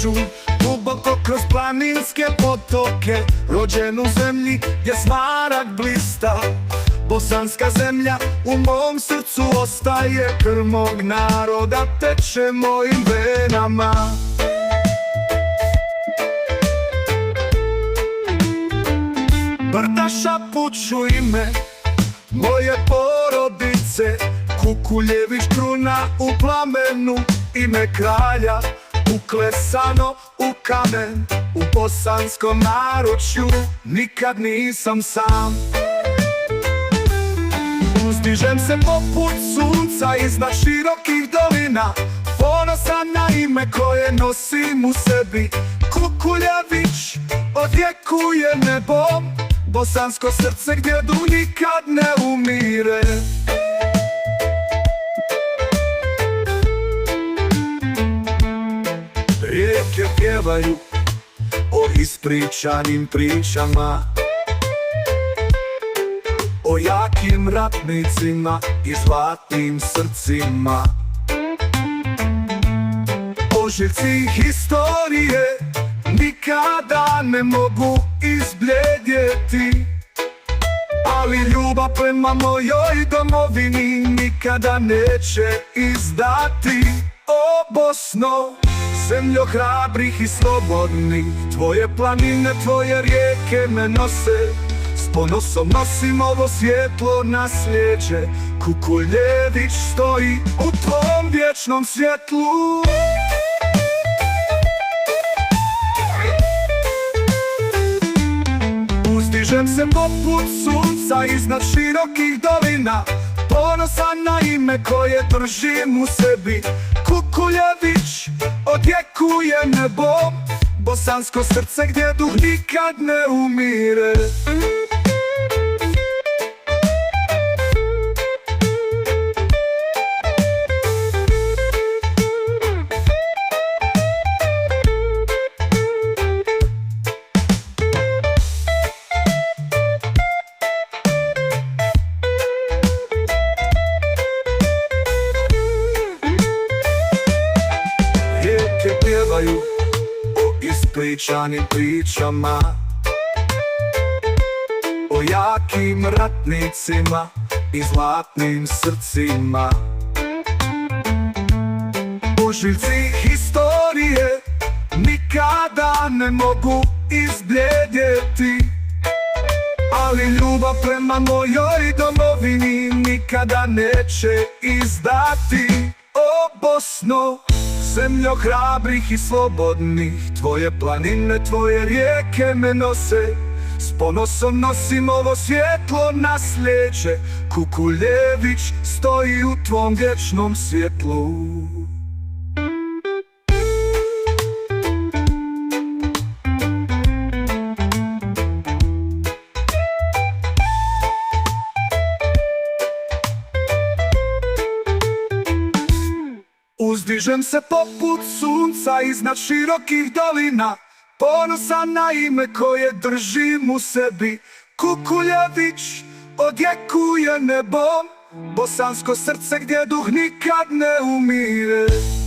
stižu duboko kroz planinske potoke, rođen u zemlji gdje smaragd blista. Bosanska zemlja u mom srcu ostaje, krv mog naroda teče mojim venama. Brda šapuću ime moje porodice, Kukuljević kruna u plamenu, ime kralja uklesano u kamen. U bosanskom naručju nikad nisam sam. Uzdižem se poput sunca iznad širokih dolina, ponosan na ime koje nosim u sebi. Kukuljević odjekuje nebom, bosansko srce gdje duh nikad ne umire. Rijeke pjevaju o ispričanim pričama, o jakim ratnicima i zlatnim srcima. Ožiljci historije nikada ne mogu izbljedjeti, ali ljubav prema mojoj domovini nikada neće izdati. O Bosno, zemljo hrabrih i slobodnih, tvoje planine, tvoje rijeke me nose. S ponosom nosim ovo svjetlo nasljeđe, Kukuljević stoji u tvom vječnom svjetlu. Uzdižem se poput sunca iznad širokih dolina, ponosan na ime koje držim u sebi. Kukuljević odjekuje nebom, bosansko srce gdje duh nikad ne umire. Rijeke pjevaju o ispričanim pričama, o jakim ratnicima i zlatnim srcima. Ožiljci historije nikada ne mogu izbljedjeti, ali ljubav prema mojoj domovini nikada neće izdati. O Bosno, zemljo hrabrih i slobodnih, tvoje planine, tvoje rijeke me nose. S ponosom nosim ovo svjetlo nasljeđe, Kukuljević stoji u tvom vječnom svjetlu. Uzdižem se poput sunca iznad širokih dolina, ponosan na ime koje držim u sebi. Kukuljević odjekuje nebom, bosansko srce gdje duh nikad ne umire.